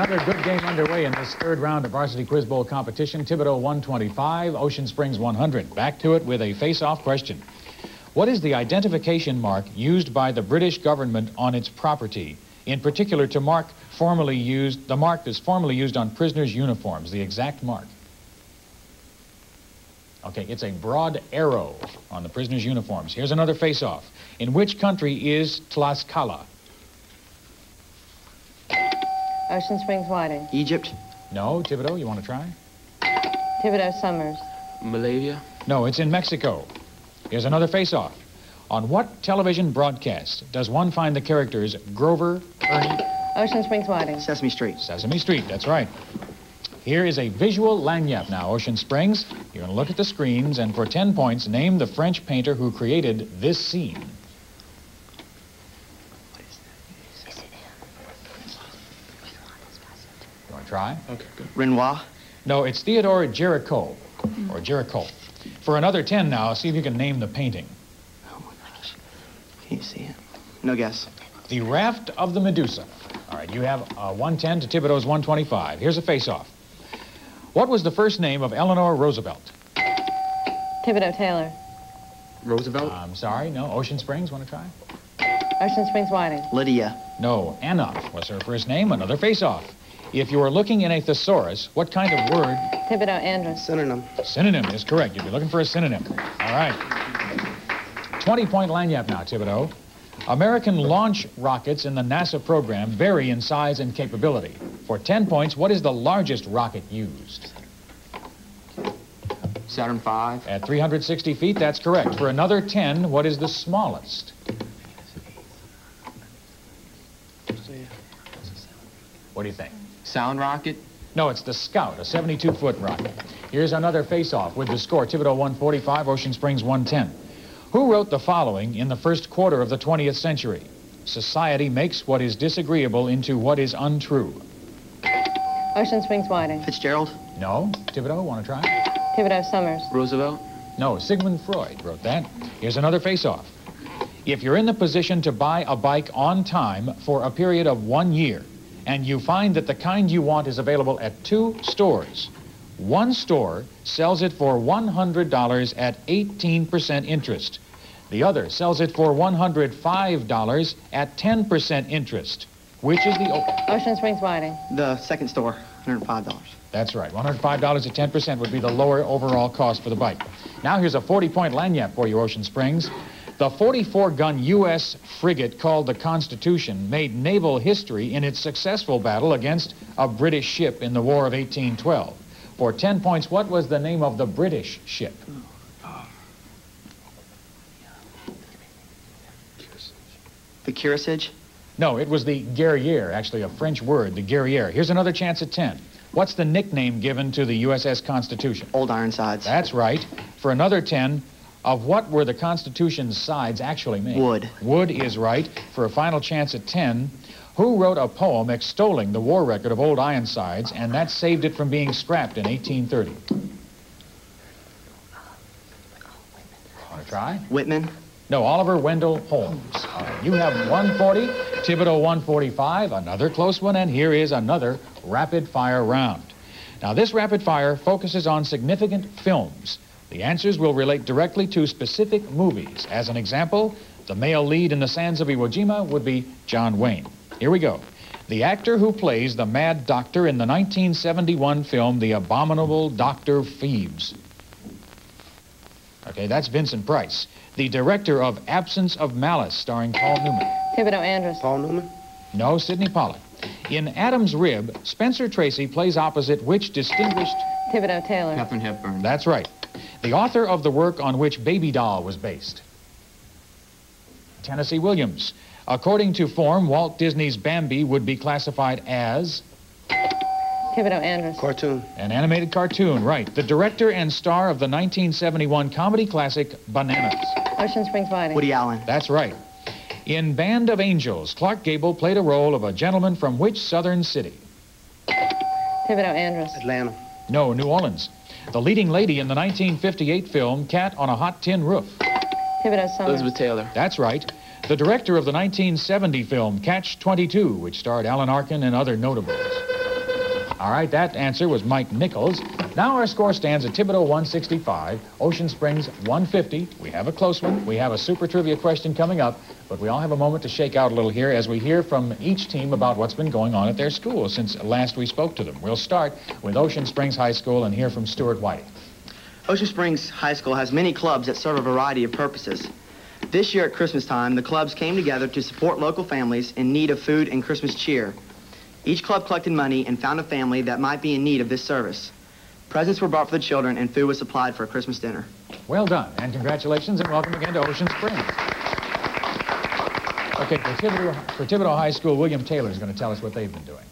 Another good game underway in this third round of Varsity Quiz Bowl competition. Thibodaux 125, Ocean Springs 100. Back to it with a face-off question. What is the identification mark used by the British government on its property? In particular, the mark that's formerly used on prisoners' uniforms, the exact mark. Okay, it's a broad arrow on the prisoners' uniforms. Here's another face-off. In which country is Tlaxcala? Ocean Springs Whiting. Egypt. No. Thibodaux, you want to try? Thibodaux Summers. Malaysia. No, it's in Mexico. Here's another face-off. On what television broadcast does one find the characters Grover, Ernie? Ocean Springs Whiting. Sesame Street. Sesame Street, that's right. Here is a visual lagniappe now, Ocean Springs. You're going to look at the screens, and for 10 points, name the French painter who created this scene. You want to try? Okay, good. Renoir. No, it's Theodore Géricault, or Géricault. For another 10 now, see if you can name the painting. Oh my gosh. Can you see it? No guess. The Raft of the Medusa. All right, you have 110 to Thibodaux's 125. Here's a face-off. What was the first name of Eleanor Roosevelt? Thibodaux Taylor. Roosevelt. I'm sorry, no. Ocean Springs, want to try? Ocean Springs Whiting. Lydia. No, Anna was her first name. Another face-off. If you were looking in a thesaurus, what kind of word? Thibodaux Andrus. Synonym. Synonym is correct. You'd be looking for a synonym. All right. 20-point lagniappe now, Thibodaux. American launch rockets in the NASA program vary in size and capability. For 10 points, what is the largest rocket used? Saturn V. At 360 feet, that's correct. For another 10, what is the smallest? What do you think? Sound rocket. No, it's the Scout, a 72-foot rocket. Here's another face-off with the score. Thibodaux 145, Ocean Springs 110. Who wrote the following in the first quarter of the 20th century? Society makes what is disagreeable into what is untrue. Ocean Springs Whiting. Fitzgerald. No. Thibodaux, want to try? Thibodaux Summers. Roosevelt. No, Sigmund Freud wrote that. Here's another face-off. If you're in the position to buy a bike on time for a period of 1 year, and you find that the kind you want is available at 2 stores, one store sells it for $100 at 18% interest. The other sells it for $105 at 10% interest. Which is the... Ocean Springs Whiting. The second store, $105. That's right. $105 at 10% would be the lower overall cost for the bike. Now here's a 40-point lagniappe for you, Ocean Springs. The 44-gun U.S. frigate called the Constitution made naval history in its successful battle against a British ship in the War of 1812. For 10 points, what was the name of the British ship? The Kearsarge. No, it was the guerriere, actually a French word, the guerriere. Here's another chance at 10. What's the nickname given to the USS Constitution? Old Ironsides. That's right. For another 10, of what were the Constitution's sides actually made? Wood. Wood is right. For a final chance at 10, who wrote a poem extolling the war record of Old Ironsides, and that saved it from being scrapped in 1830? Want to try? Whitman. No, Oliver Wendell Holmes. All right, you have 140, Thibodaux 145, another close one, and here is another rapid-fire round. Now, this rapid fire focuses on significant films. The answers will relate directly to specific movies. As an example, the male lead in The Sands of Iwo Jima would be John Wayne. Here we go. The actor who plays the Mad Doctor in the 1971 film The Abominable Dr. Phoebes. Okay, that's Vincent Price. The director of Absence of Malice, starring Paul Newman. Thibodaux Andrus. Paul Newman. No, Sidney Pollack. In Adam's Rib, Spencer Tracy plays opposite which distinguished... Thibodaux Taylor. Katharine Hepburn. That's right. The author of the work on which Baby Doll was based. Tennessee Williams. According to form, Walt Disney's Bambi would be classified as... Thibodaux Andrus. Cartoon. An animated cartoon, right. The director and star of the 1971 comedy classic Bananas. Ocean Springs Whiting. Woody Allen. That's right. In Band of Angels, Clark Gable played a role of a gentleman from which southern city? Thibodaux Andrus. Atlanta. No, New Orleans. The leading lady in the 1958 film Cat on a Hot Tin Roof. Thibodaux Summers. Elizabeth Taylor. That's right. The director of the 1970 film Catch-22, which starred Alan Arkin and other notables. All right, that answer was Mike Nichols. Now our score stands at Thibodaux 165, Ocean Springs 150. We have a close one. We have a super trivia question coming up, but we all have a moment to shake out a little here as we hear from each team about what's been going on at their school since last we spoke to them. We'll start with Ocean Springs High School and hear from Stuart Whiting. Ocean Springs High School has many clubs that serve a variety of purposes. This year at Christmas time, the clubs came together to support local families in need of food and Christmas cheer. Each club collected money and found a family that might be in need of this service. Presents were bought for the children and food was supplied for a Christmas dinner. Well done, and congratulations, and welcome again to Ocean Springs. Okay, for Thibodaux High School, William Taylor is going to tell us what they've been doing.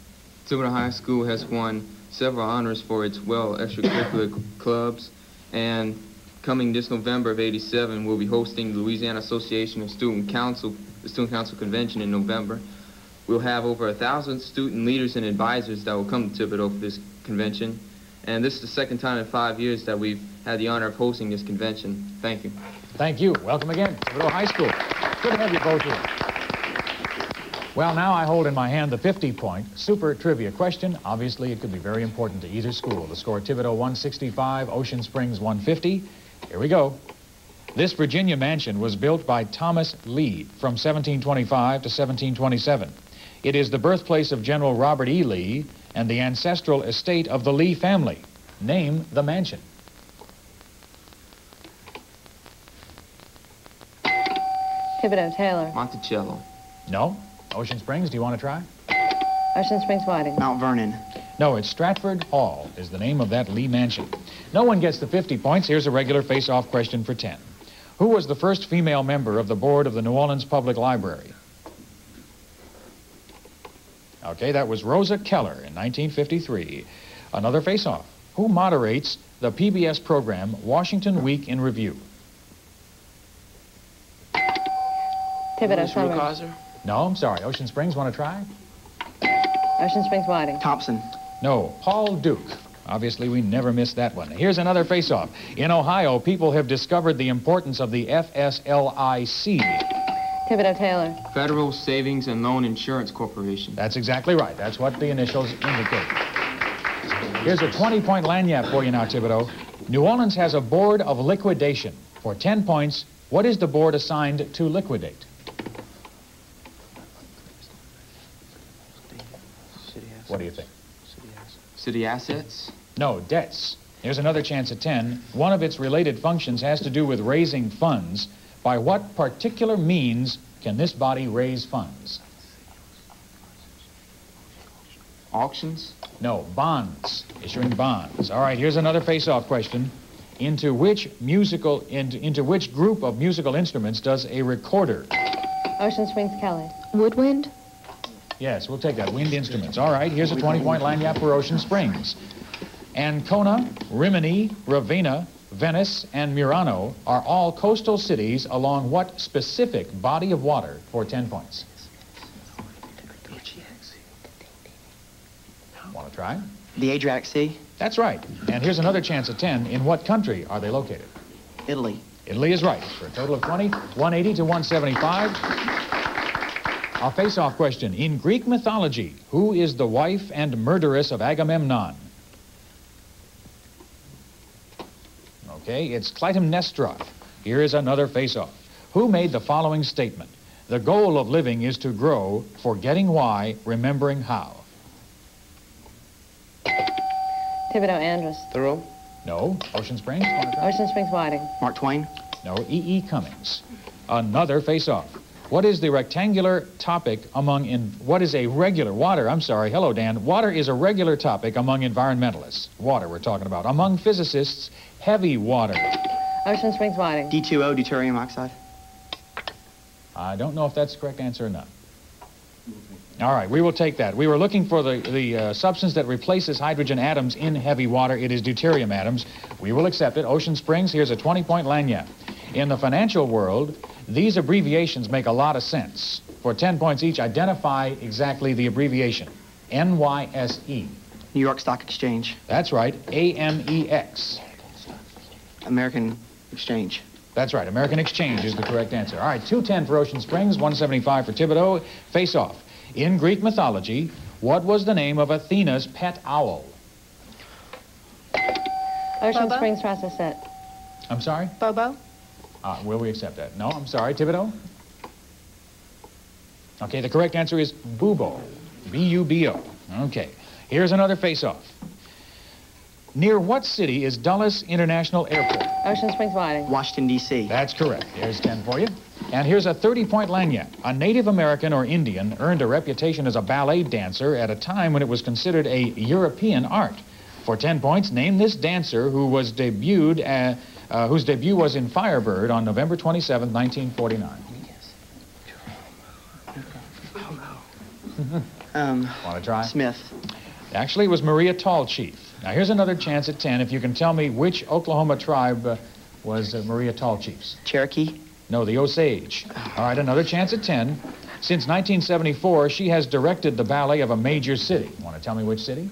Thibodaux High School has won several honors for its extracurricular clubs, and coming this November of '87, we'll be hosting the Louisiana Association of Student Council, the Student Council Convention in November. We'll have over 1,000 student leaders and advisors that will come to Thibodaux for this convention. And this is the second time in 5 years that we've had the honor of hosting this convention. Thank you. Thank you. Welcome again, Thibodaux High School. Good to have you both here. Well, now I hold in my hand the 50-point super trivia question. Obviously, it could be very important to either school. The score, Thibodaux 165, Ocean Springs 150. Here we go. This Virginia mansion was built by Thomas Lee from 1725 to 1727. It is the birthplace of General Robert E. Lee and the ancestral estate of the Lee family. Name the mansion. Thibodaux, Taylor. Monticello. No? Ocean Springs, do you want to try? Ocean Springs, Whiting. Mount Vernon. No, it's Stratford Hall is the name of that Lee mansion. No one gets the 50 points. Here's a regular face-off question for 10. Who was the first female member of the board of the New Orleans Public Library? Okay, that was Rosa Keller in 1953. Another face-off. Who moderates the PBS program Washington Week in Review? Thibodaux, Summer. Rukeyser. No, I'm sorry. Ocean Springs, want to try? Ocean Springs, Whiting. Thompson. No, Paul Duke. Obviously, we never missed that one. Here's another face-off. In Ohio, people have discovered the importance of the FSLIC. Thibodaux, Taylor. Federal Savings and Loan Insurance Corporation. That's exactly right. That's what the initials indicate. Here's a 20-point lagniappe for you now, Thibodaux. New Orleans has a board of liquidation. For 10 points, what is the board assigned to liquidate? What do you think? City assets. No, debts. Here's another chance at 10. One of its related functions has to do with raising funds. By what particular means can this body raise funds? Auctions. No, bonds. Issuing bonds. All right, here's another face-off question. Into which group of musical instruments does a recorder? Ocean Springs, Kelly. Woodwind? Yes, we'll take that. Wind instruments. All right, here's a 20-point lagniappe for Ocean Springs. Ancona, Rimini, Ravenna, Venice, and Murano are all coastal cities along what specific body of water for 10 points? Want to try? The Adriatic Sea. That's right. And here's another chance at 10. In what country are they located? Italy. Italy is right. For a total of 20, 180 to 175. Our face-off question. In Greek mythology, who is the wife and murderess of Agamemnon? Okay, it's Clytemnestra. Here is another face-off. Who made the following statement? The goal of living is to grow, forgetting why, remembering how. Thibodaux, Andrus. Thoreau. No. Ocean Springs? Want to try? Ocean Springs, Whiting. Mark Twain. No. E.E. Cummings. Another face-off. What is the rectangular topic what is a regular, water, I'm sorry, hello Dan. Water is a regular topic among environmentalists. Water we're talking about. Among physicists, heavy water. Ocean Springs, Whiting. D2O, deuterium oxide. I don't know if that's the correct answer or not. All right, we will take that. We were looking for the substance that replaces hydrogen atoms in heavy water. It is deuterium atoms. We will accept it. Ocean Springs, here's a 20-point lagniappe. In the financial world, these abbreviations make a lot of sense. For 10 points each, identify exactly the abbreviation. NYSE. New York Stock Exchange. That's right. AMEX. American Exchange. That's right. American Exchange is the correct answer. All right, 210 for Ocean Springs, 175 for Thibodaux. Face off. In Greek mythology, What was the name of Athena's pet owl? Ocean Bobo? Springs, Rossisette. I'm sorry? Bobo? Will we accept that? No, I'm sorry. Thibodaux? Okay, the correct answer is Bubo. B-U-B-O. Okay, here's another face-off. Near what city is Dulles International Airport? Ocean Springs, Whiting. Washington, D.C. That's correct. Here's 10 for you. And here's a 30-point lanyard. A Native American or Indian earned a reputation as a ballet dancer at a time when it was considered a European art. For 10 points, name this dancer who was debuted, whose debut was in Firebird on November 27, 1949. Want to try? Smith. Actually, it was Maria Tallchief. Now, here's another chance at 10 if you can tell me which Oklahoma tribe was Maria Tallchief's. Cherokee. No, the Osage. All right, another chance at 10. Since 1974, she has directed the ballet of a major city. Want to tell me which city?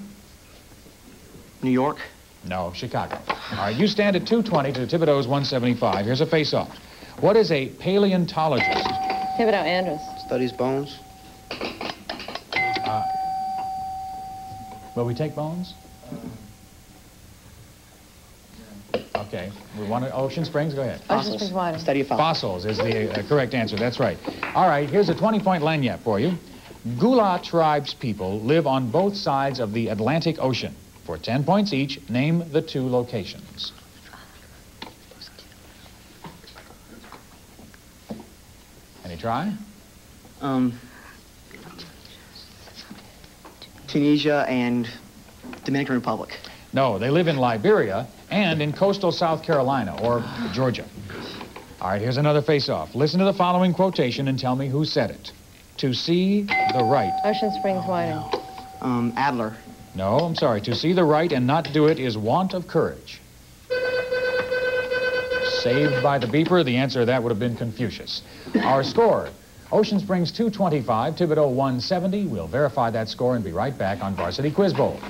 New York. No, Chicago. All right, you stand at 220 to Thibodaux's 175. Here's a face-off. What is a paleontologist? Thibodaux, Andrus. Studies bones. Will we take bones? Okay, we want to, Ocean Springs, go ahead. Ocean Springs, Whiting. Study of fossils. Fossils is the correct answer, that's right. All right, here's a 20-point lanyard for you. Gula tribe's people live on both sides of the Atlantic Ocean. For 10 points each, name the two locations. Any try? Tunisia and Dominican Republic. No, they live in Liberia and in coastal South Carolina or Georgia. All right, here's another face-off. Listen to the following quotation and tell me who said it. To see the right. Ocean Springs, Whiting. Adler. No, I'm sorry. To see the right and not do it is want of courage. Saved by the beeper, the answer to that would have been Confucius. Our score, Ocean Springs 225, Thibodaux 170. We'll verify that score and be right back on Varsity Quiz Bowl.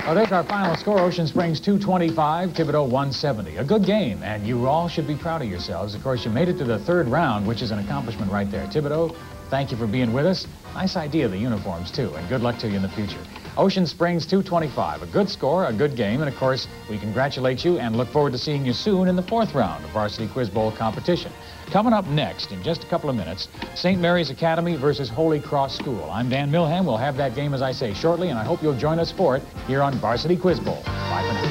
Well, there's our final score, Ocean Springs 225, Thibodaux 170. A good game, and you all should be proud of yourselves. Of course, you made it to the third round, which is an accomplishment right there. Thibodaux, thank you for being with us. Nice idea, the uniforms, too, and good luck to you in the future. Ocean Springs 225, a good score, a good game, and of course, we congratulate you and look forward to seeing you soon in the fourth round of Varsity Quiz Bowl competition. Coming up next, in just a couple of minutes, St. Mary's Academy versus Holy Cross School. I'm Dan Milham. We'll have that game, as I say, shortly, and I hope you'll join us for it here on Varsity Quiz Bowl. Bye for now.